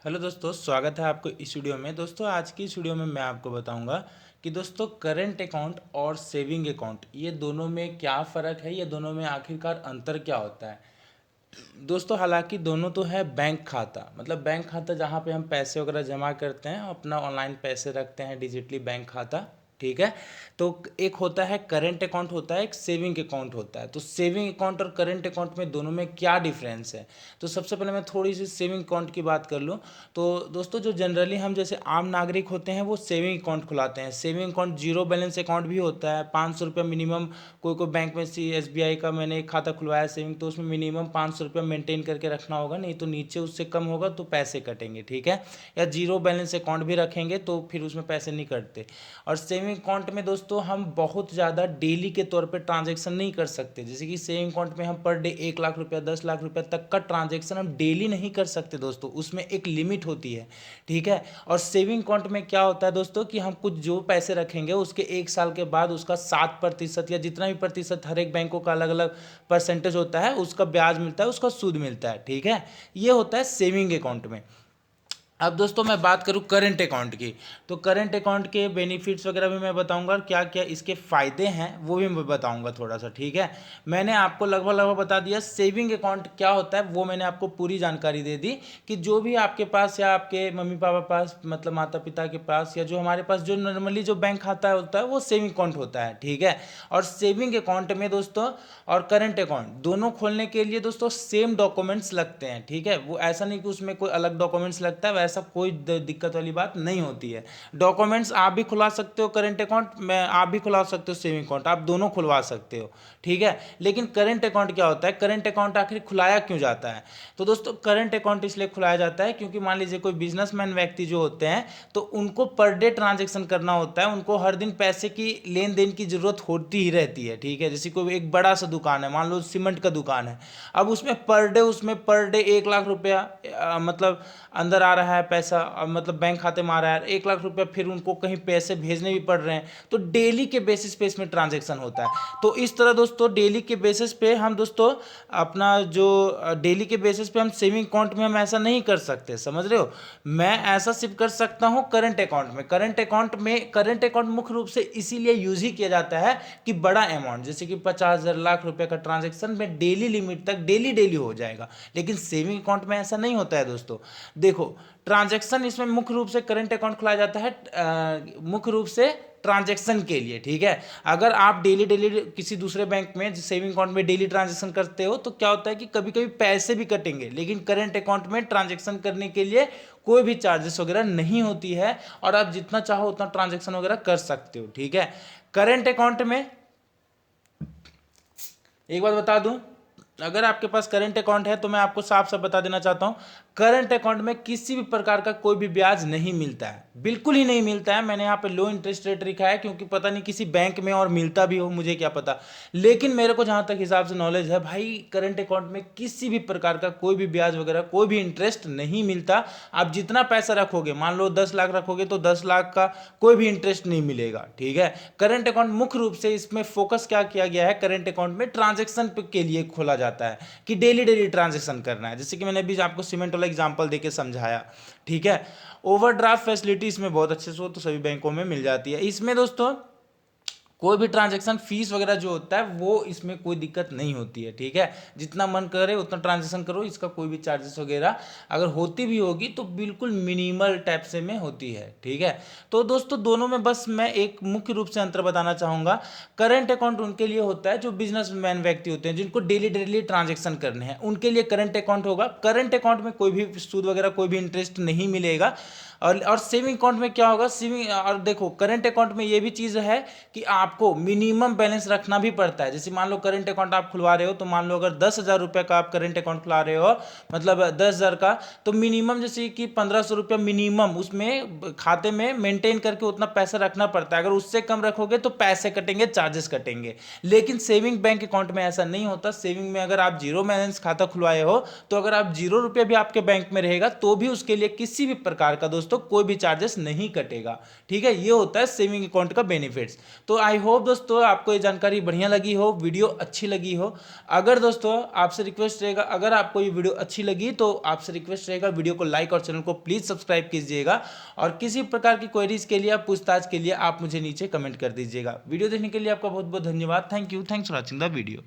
Hello दोस्तों, स्वागत है आपको इस वीडियो में। दोस्तों, आज की इस वीडियो में मैं आपको बताऊंगा कि दोस्तों करंट अकाउंट और सेविंग अकाउंट ये दोनों में क्या फ़र्क है, ये दोनों में आखिरकार अंतर क्या होता है। दोस्तों, हालांकि दोनों तो है बैंक खाता, मतलब बैंक खाता जहाँ पे हम पैसे वगैरह जमा करते हैं, अपना ऑनलाइन पैसे रखते हैं, डिजिटली बैंक खाता। ठीक है। तो एक होता है करंट अकाउंट, होता है एक सेविंग अकाउंट होता है। तो सेविंग अकाउंट और करंट अकाउंट में दोनों में क्या डिफरेंस है। तो सबसे पहले मैं थोड़ी सी सेविंग अकाउंट की बात कर लूँ। तो दोस्तों, जो जनरली हम जैसे आम नागरिक होते हैं वो सेविंग अकाउंट खुलाते हैं। Saving account zero balance account भी होता है, 500 रुपये मिनिमम। कोई कोई बैंक में SBI का मैंने एक खाता खुलवाया सेविंग, तो उसमें मिनिमम 500 रुपये मेंटेन करके रखना होगा, नहीं तो नीचे उससे कम होगा तो पैसे कटेंगे। ठीक है। या जीरो बैलेंस अकाउंट भी रखेंगे तो फिर उसमें पैसे नहीं कटते। और सेविंग अकाउंट में दोस्तों हम बहुत ज़्यादा डेली के तौर पे ट्रांजैक्शन नहीं कर सकते। जैसे कि सेविंग अकाउंट में हम पर डे 1 लाख रुपया 10 लाख रुपया तक का ट्रांजैक्शन हम डेली नहीं कर सकते दोस्तों, उसमें एक लिमिट होती है। ठीक है। और सेविंग अकाउंट में क्या होता है दोस्तों कि हम कुछ जो पैसे रखेंगे उसके 1 साल के बाद उसका 7% या जितना भी प्रतिशत, हर एक बैंकों का अलग अलग परसेंटेज होता है, उसका ब्याज मिलता है, उसका सूद मिलता है। ठीक है। ये होता है सेविंग अकाउंट में। अब दोस्तों मैं बात करूं करंट अकाउंट की, तो करंट अकाउंट के बेनिफिट्स वगैरह भी मैं बताऊंगा और क्या क्या इसके फ़ायदे हैं वो भी मैं बताऊंगा थोड़ा सा। ठीक है। मैंने आपको लगभग लगभग बता दिया सेविंग अकाउंट क्या होता है, वो मैंने आपको पूरी जानकारी दे दी कि जो भी आपके पास या आपके मम्मी पापा पास, मतलब माता पिता के पास, या जो हमारे पास जो नॉर्मली जो बैंक खाता होता है वो सेविंग अकाउंट होता है। ठीक है। और सेविंग अकाउंट में दोस्तों और करंट अकाउंट दोनों खोलने के लिए दोस्तों सेम डॉक्यूमेंट्स लगते हैं। ठीक है। वो ऐसा नहीं कि उसमें कोई अलग डॉक्यूमेंट्स लगता है, ऐसा कोई दिक्कत वाली बात नहीं होती है। डॉक्यूमेंट्स आप भी खुला सकते हो करंट अकाउंट में, आप भी खुला सकते हो सेविंग अकाउंट, आप दोनों खुलवा सकते हो। ठीक है। लेकिन करंट अकाउंट क्या होता है, करंट अकाउंट आखिर खुलाया क्यों जाता है। तो दोस्तों करंट अकाउंट इसलिए खुलाया जाता है क्योंकि मान लीजिए कोई बिजनेसमैन व्यक्ति जो होते हैं, तो उनको पर डे ट्रांजेक्शन करना होता है, उनको हर दिन पैसे की लेन देन की जरूरत होती ही रहती है। ठीक है। जैसे कोई एक बड़ा सा दुकान है, मान लो सीमेंट का दुकान है, अब उसमें पर डे 1 लाख रुपया मतलब अंदर आ रहा है पैसा, मतलब बैंक खाते में आ रहा है 1 लाख रुपया, फिर उनको कहीं पैसे भेजने भी पड़ रहे हैं, तो डेली के बेसिस पे इसमें ट्रांजेक्शन होता है। तो इस तरह दोस्तों डेली के बेसिस पे हम दोस्तों अपना जो डेली के बेसिस पे हम सेविंग अकाउंट में हम ऐसा नहीं कर सकते, समझ रहे हो। मैं ऐसा सिर्फ कर सकता हूँ करंट अकाउंट में। करंट अकाउंट मुख्य रूप से इसीलिए यूज ही किया जाता है कि बड़ा अमाउंट, जैसे कि 50,000 लाख रुपए का ट्रांजेक्शन में डेली लिमिट तक डेली डेली हो जाएगा। लेकिन सेविंग अकाउंट में ऐसा नहीं होता है दोस्तों। देखो, ट्रांजैक्शन इसमें मुख्य रूप से करंट अकाउंट खुलाया जाता है मुख्य रूप से ट्रांजैक्शन के लिए। ठीक है। अगर आप डेली डेली किसी दूसरे बैंक में सेविंग अकाउंट में डेली ट्रांजैक्शन करते हो तो क्या होता है कि कभी कभी पैसे भी कटेंगे, लेकिन करंट अकाउंट में ट्रांजैक्शन करने के लिए कोई भी चार्जेस वगैरह नहीं होती है, और आप जितना चाहो उतना ट्रांजैक्शन वगैरह कर सकते हो। ठीक है। करंट अकाउंट में एक बात बता दूं, अगर आपके पास करंट अकाउंट है तो मैं आपको साफ साफ बता देना चाहता हूं, करंट अकाउंट में किसी भी प्रकार का कोई भी ब्याज नहीं मिलता है, बिल्कुल ही नहीं मिलता है। मैंने यहाँ पे लो इंटरेस्ट रेट लिखा है क्योंकि पता नहीं किसी बैंक में और मिलता भी हो, मुझे क्या पता। लेकिन मेरे को जहाँ तक हिसाब से नॉलेज है भाई, करंट अकाउंट में किसी भी प्रकार का कोई भी ब्याज वगैरह कोई भी इंटरेस्ट नहीं मिलता। आप जितना पैसा रखोगे, मान लो 10 लाख रखोगे तो 10 लाख का कोई भी इंटरेस्ट नहीं मिलेगा। ठीक है। करंट अकाउंट मुख्य रूप से इसमें फोकस क्या किया गया है, करंट अकाउंट में ट्रांजेक्शन के लिए खोला जाता है कि डेली डेली ट्रांजेक्शन करना है, जैसे कि मैंने अभी आपको सीमेंट वाला एग्जांपल देके समझाया। ठीक है। ओवरड्राफ्ट फैसिलिटी इसमें बहुत अच्छे से हो तो सभी बैंकों में मिल जाती है। इसमें दोस्तों कोई भी ट्रांजैक्शन फीस वगैरह जो होता है वो इसमें कोई दिक्कत नहीं होती है। ठीक है। जितना मन करे उतना ट्रांजैक्शन करो, इसका कोई भी चार्जेस वगैरह अगर होती भी होगी तो बिल्कुल मिनिमल टाइप से में होती है। ठीक है। तो दोस्तों दोनों में बस मैं एक मुख्य रूप से अंतर बताना चाहूँगा। करंट अकाउंट उनके लिए होता है जो बिजनेसमैन व्यक्ति होते हैं, जिनको डेली डेली ट्रांजेक्शन करने हैं, उनके लिए करंट अकाउंट होगा। करंट अकाउंट में कोई भी सूद वगैरह कोई भी इंटरेस्ट नहीं मिलेगा। और सेविंग अकाउंट में क्या होगा, सेविंग और देखो करंट अकाउंट में ये भी चीज़ है कि आपको मिनिमम बैलेंस रखना भी पड़ता है। जैसे मान लो करंट अकाउंट आप खुलवा रहे हो, तो मान लो अगर 10,000 रुपये का आप करंट अकाउंट खुला रहे हो, मतलब 10,000 का, तो मिनिमम जैसे कि 1,500 रुपया मिनिमम उसमें खाते में मेंटेन करके उतना पैसा रखना पड़ता है। अगर उससे कम रखोगे तो पैसे कटेंगे, चार्जेस कटेंगे। लेकिन सेविंग बैंक अकाउंट में ऐसा नहीं होता। सेविंग में अगर आप जीरो बैलेंस खाता खुलवाए हो, तो अगर आप 0 रुपये भी आपके बैंक में रहेगा तो भी उसके लिए किसी भी प्रकार का दोस्तों कोई भी चार्जेस नहीं कटेगा। ठीक है। ये होता है सेविंग अकाउंट का बेनिफिट्स। तो आई होप दोस्तों आपको ये जानकारी बढ़िया लगी हो, वीडियो अच्छी लगी हो। अगर दोस्तों आपसे रिक्वेस्ट रहेगा, अगर आपको ये वीडियो अच्छी लगी तो आपसे रिक्वेस्ट रहेगा वीडियो को लाइक और चैनल को प्लीज़ सब्सक्राइब कीजिएगा। और किसी प्रकार की क्वेरीज के लिए, पूछताछ के लिए आप मुझे नीचे कमेंट कर दीजिएगा। वीडियो देखने के लिए आपका बहुत बहुत धन्यवाद। Thank you, thanks for watching the video.